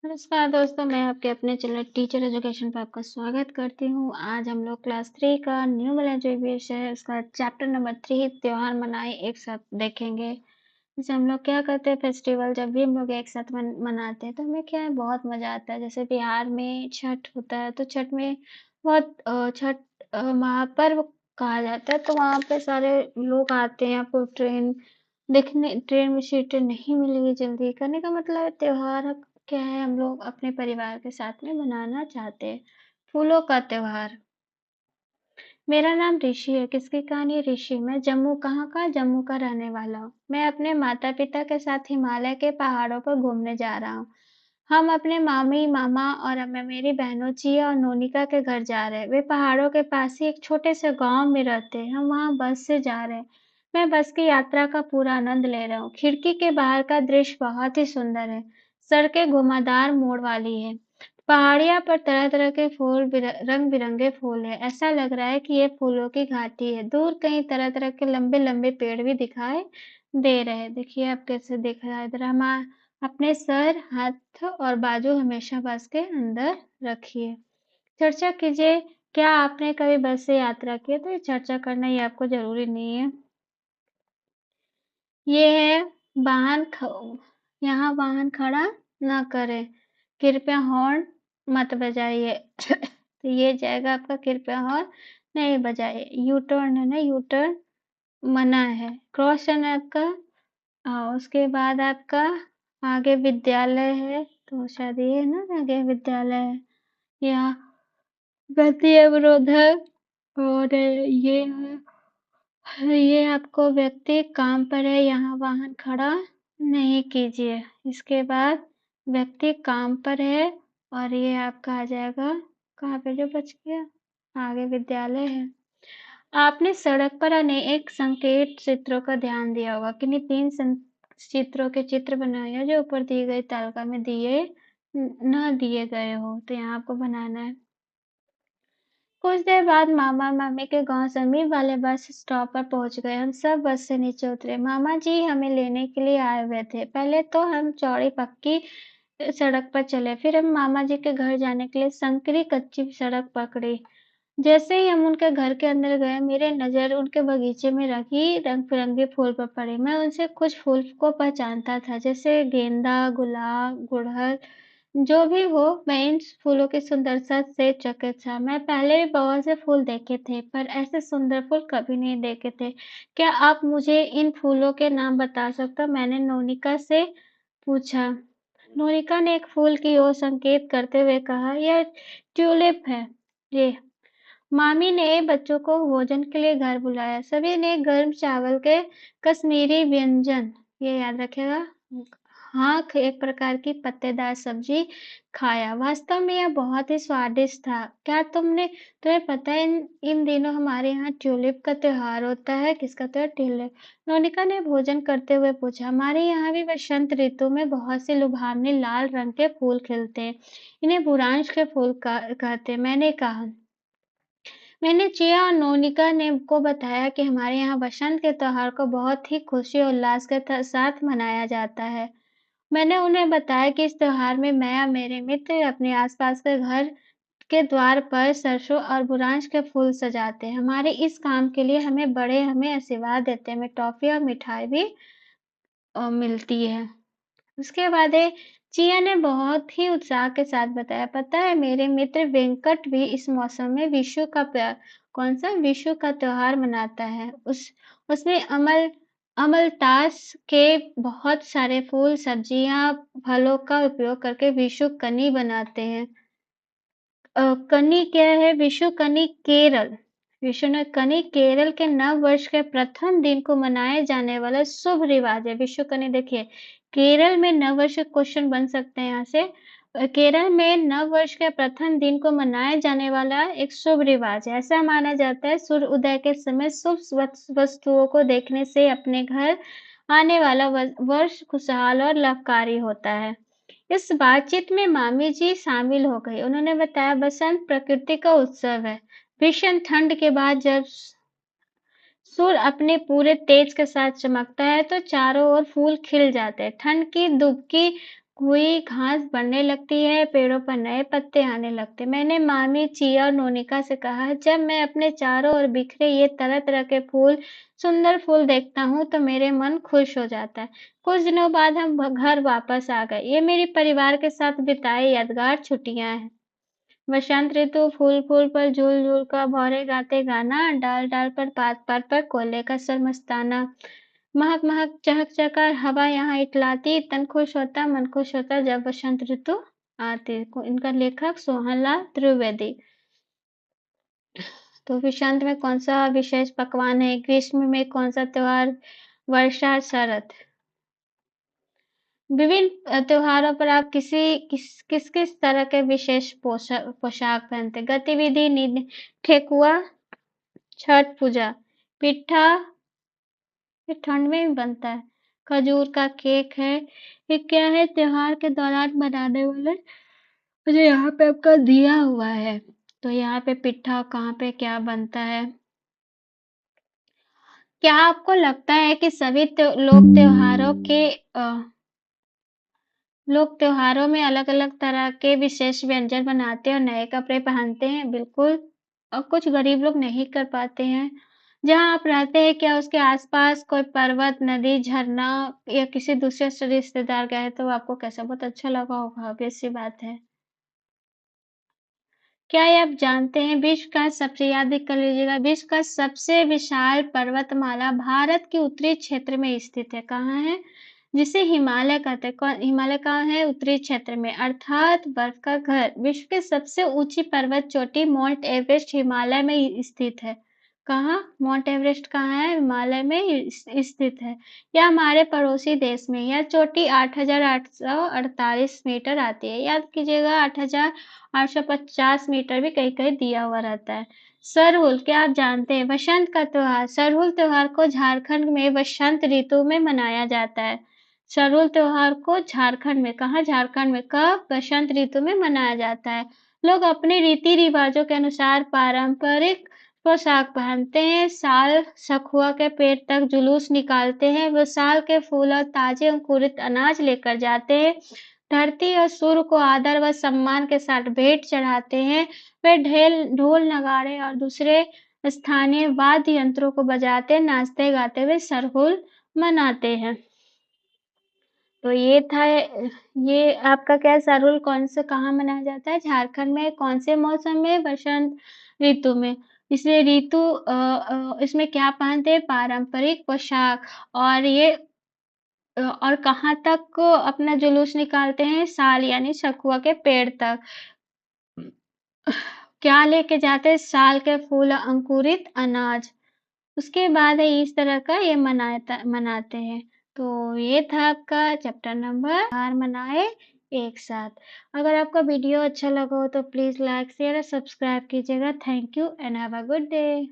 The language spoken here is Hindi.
नमस्कार दोस्तों, मैं आपके अपने चैनल टीचर एजुकेशन पर आपका स्वागत करती हूँ। आज हम लोग क्लास 3 का न्यू मिलेनियम जो विषय है उसका चैप्टर नंबर 3 त्योहार मनाए एक साथ देखेंगे। जैसे हम लोग क्या करते हैं, फेस्टिवल जब भी हम लोग एक साथ मनाते हैं तो हमें क्या है, बहुत मजा आता है। जैसे बिहार में छठ होता है तो छठ में बहुत छठ महापर्व कहा जाता है, तो वहाँ पे सारे लोग आते हैं। आपको ट्रेन में सीटें नहीं मिलेगी जल्दी। कहने का मतलब है त्योहार क्या है, हम लोग अपने परिवार के साथ में मनाना चाहते हैं। फूलों का त्योहार। मेरा नाम ऋषि है। किसकी कहानी? ऋषि। मैं जम्मू कहाँ का? जम्मू का रहने वाला हूँ। मैं अपने माता पिता के साथ हिमालय के पहाड़ों पर घूमने जा रहा हूँ। हम अपने मामी मामा और अब मैं मेरी बहनों जिया और नोनिका के घर जा रहे हैं। वे पहाड़ों के पास ही एक छोटे से गांव में रहते हैं। हम वहाँ बस से जा रहे हैं। मैं बस की यात्रा का पूरा आनंद ले रहा हूँ। खिड़की के बाहर का दृश्य बहुत ही सुंदर है। सड़कें घुमावदार मोड़ वाली है। पहाड़ियाँ पर तरह-तरह के रंग-बिरंगे फूल हैं। ऐसा लग रहा है कि ये फूलों की घाटी है। दूर कहीं तरह-तरह के लंबे-लंबे पेड़ भी दिखाई दे रहे हैं। देखिए आप कैसे दिख रहा है इधर। हम अपने सर, हाथ और बाजू हमेशा बस के अंदर रखिए। चर्चा कीजिए। क्या आपने कभी बस से यात्रा की है? तो ये चर्चा करना ये आपको ज़रूरी नहीं है। ये है यहाँ वाहन खड़ा न करें। कृपया हॉर्न मत बजाइए। तो ये जाएगा आपका, कृपया हॉर्न नहीं बजाइए। यू टर्न है ना, यू टर्न मना है। क्रॉस है ना आपका। उसके बाद आपका आगे विद्यालय है, तो शायद ये है ना, आगे विद्यालय है। यहाँ गति अवरोधक और ये आपको व्यक्ति काम पर है, यहाँ वाहन खड़ा नहीं कीजिए। इसके बाद व्यक्ति काम पर है और ये आपका आ जाएगा कहाँ पे जो बच गया, आगे विद्यालय है। आपने सड़क पर अनेक संकेत चित्रों का ध्यान दिया होगा। किन्हीं चित्रों के चित्र बनाए हैं जो ऊपर दी गई तालिका में दिए न दिए गए हो, तो यहाँ आपको बनाना है। कुछ देर बाद मामा मामी के गांव समीप वाले बस स्टॉप पर पहुंच गए। हम सब बस से नीचे उतरे। मामा जी हमें लेने के लिए आए हुए थे। पहले तो हम चौड़ी पक्की सड़क पर चले, फिर हम मामा जी के घर जाने के लिए संकरी कच्ची सड़क पकड़ी। जैसे ही हम उनके घर के अंदर गए, मेरी नजर उनके बगीचे में रखी रंग बिरंगे फूल पर पड़ी। मैं उनसे कुछ फूल को पहचानता था, जैसे गेंदा, गुलाब, गुड़हल। जो भी हो, मैं इन फूलों की सुंदरता से चकित था। मैं पहले भी बहुत से फूल देखे थे, पर ऐसे सुंदर फूल कभी नहीं देखे थे। क्या आप मुझे इन फूलों के नाम बता सकते हो? मैंने नोनिका से पूछा। नोनिका ने एक फूल की ओर संकेत करते हुए कहा, यह ट्यूलिप है। ये मामी ने बच्चों को भोजन के लिए घर बुलाया। सभी ने गर्म चावल के कश्मीरी व्यंजन, ये याद रखेगा, हाँ, एक प्रकार की पत्तेदार सब्जी खाया। वास्तव में यह बहुत ही स्वादिष्ट था। क्या तुम्हें पता है इन इन दिनों हमारे यहाँ ट्यूलिप का त्योहार होता है? किसका त्योहार? ट्यूलिप। मोनिका ने भोजन करते हुए पूछा। हमारे यहाँ भी बसंत ऋतु में बहुत से लुभावने लाल रंग के फूल खिलते हैं। इन्हें बुरांश के फूल कहते हैं। मैंने चिया और नोनिका ने को बताया कि हमारे यहाँ बसंत के त्योहार को बहुत ही खुशी और उल्लास के साथ मनाया जाता है। मैंने उन्हें बताया कि इस त्योहार में मैं और मेरे मित्र अपने आसपास के घर के द्वार पर सरसों और बुरांश के फूल सजाते हैं। हमारे इस काम के लिए हमें आशीर्वाद देते हैं। हमें टॉफी और मिठाई भी मिलती है। उसके बाद चिया ने बहुत ही उत्साह के साथ बताया, पता है मेरे मित्र वेंकट भी इस मौसम में कौन सा विशु का त्योहार मनाता है। उसमें अमलतास के बहुत सारे फूल, सब्जियां, फलों का उपयोग करके विशु कनी बनाते हैं। कनी क्या है? विशु कनी केरल। विशु कनी केरल के नव वर्ष के प्रथम दिन को मनाए जाने वाला शुभ रिवाज है। विशु कनी देखिए, केरल में नव वर्ष क्वेश्चन बन सकते हैं यहाँ से। केरल में नव वर्ष के प्रथम दिन को मनाए जाने वाला एक शुभ रिवाज है। ऐसा माना जाता है सूर्य उदय के समय शुभ वस्तुओं को देखने से अपने घर आने वाला वर्ष खुशहाल और लाभकारी होता है। इस बातचीत में मामी जी शामिल हो गई। उन्होंने बताया, बसंत प्रकृति का उत्सव है। भीषण ठंड के बाद जब सूर्य अपने पूरे तेज के साथ चमकता है तो चारों ओर फूल खिल जाते हैं। ठंड की दुबकी हुई घास बढ़ने लगती है, पेड़ों पर नए पत्ते आने लगते। मैंने मामी, चिया और नोनिका से कहा, जब मैं अपने चारों ओर बिखरे ये तरह-तरह के सुंदर फूल देखता हूँ तो मेरे मन खुश हो जाता है। कुछ दिनों बाद हम घर वापस आ गए। ये मेरे परिवार के साथ बिताई यादगार छुट्टियां हैं। वसंत ऋतु, फूल-फूल पर झूल-झूल कर भौरे गाते गाना, डाल-डाल पर, पात-पात पर कोयले का सर मस्ताना। महक-महक, चहक-चहक हवा यहाँ इठलाती, तन खुश होता, मन खुश होता जब वसंत ऋतु आती। इनका लेखक सोहनलाल त्रिवेदी। तो वसंत में कौन सा विशेष पकवान है? ग्रीष्म में कौन सा त्योहार? वर्षा, शरद। विभिन्न त्योहारों पर आप किस तरह के विशेष पोशाक पहनते? गतिविधि, ठेकुआ, छठ पूजा, पिट्ठा, ये ठंड में भी बनता है। खजूर का केक है। ये क्या है? त्योहार के दौरान बनाने वाले, जो यहाँ पे आपका दिया हुआ है। तो यहाँ पे पिट्ठा कहाँ पे क्या बनता है? क्या आपको लगता है कि सभी लोग त्योहारों में अलग-अलग तरह के विशेष व्यंजन बनाते हैं और नए कपड़े पहनते हैं? बिल्कुल। और कुछ गरीब लोग नहीं कर पाते हैं। जहाँ आप रहते हैं, क्या उसके आसपास कोई पर्वत, नदी, झरना या किसी दूसरे से रिश्तेदार गए तो आपको कैसा? बहुत अच्छा लगा होगा, ऑब्वियस सी बात है। क्या ये आप जानते हैं, विश्व का सबसे, याद कर लीजिएगा, विश्व का सबसे विशाल पर्वतमाला भारत के उत्तरी क्षेत्र में स्थित है। कहाँ है? जिसे हिमालय कहते हैं। हिमालय कहाँ है? उत्तरी क्षेत्र में, अर्थात बर्फ का घर। विश्व की सबसे ऊंची पर्वत चोटी माउंट एवरेस्ट हिमालय में स्थित है। कहाँ? माउंट एवरेस्ट कहाँ है? हिमालय में स्थित है। यह हमारे पड़ोसी देश में। यह चोटी 8,848 मीटर आती है। याद कीजिएगा, 8,850 मीटर भी कहीं कहीं दिया हुआ रहता है। सरहुल, क्या आप जानते हैं? वसंत का त्योहार। सरहुल त्योहार को झारखंड में वसंत ऋतु में मनाया जाता है। सरहुल त्योहार को झारखंड में, कहाँ? झारखंड में कब? वसंत ऋतु में मनाया जाता है। लोग अपने रीति रिवाजों के अनुसार पारंपरिक पोशाक पहनते हैं। साल सखुआ के पेड़ तक जुलूस निकालते हैं। वो साल के फूल और ताजे अंकुरित अनाज लेकर जाते हैं। धरती और सूर्य को आदर व सम्मान के साथ भेंट चढ़ाते हैं। वे ढोल नगाड़े और दूसरे स्थानीय वाद्य यंत्रों को बजाते, नाचते गाते हुए सरहुल मनाते हैं। तो ये था, ये आपका क्या, सरहुल कौन से, कहाँ मनाया जाता है? झारखंड में। कौन से मौसम में? वसंत ऋतु में। इसलिए इसमें क्या पहनते हैं? पारंपरिक पोशाक। और ये और कहाँ तक अपना जुलूस निकालते हैं? साल यानी सखुआ के पेड़ तक। क्या लेके जाते हैं? साल के फूल, अंकुरित अनाज। उसके बाद है इस तरह का ये मनाते हैं। तो ये था आपका चैप्टर नंबर, त्योहार मनाए एक साथ। अगर आपका वीडियो अच्छा लगा हो तो प्लीज लाइक, शेयर और सब्सक्राइब कीजिएगा। Thank you and have a good day.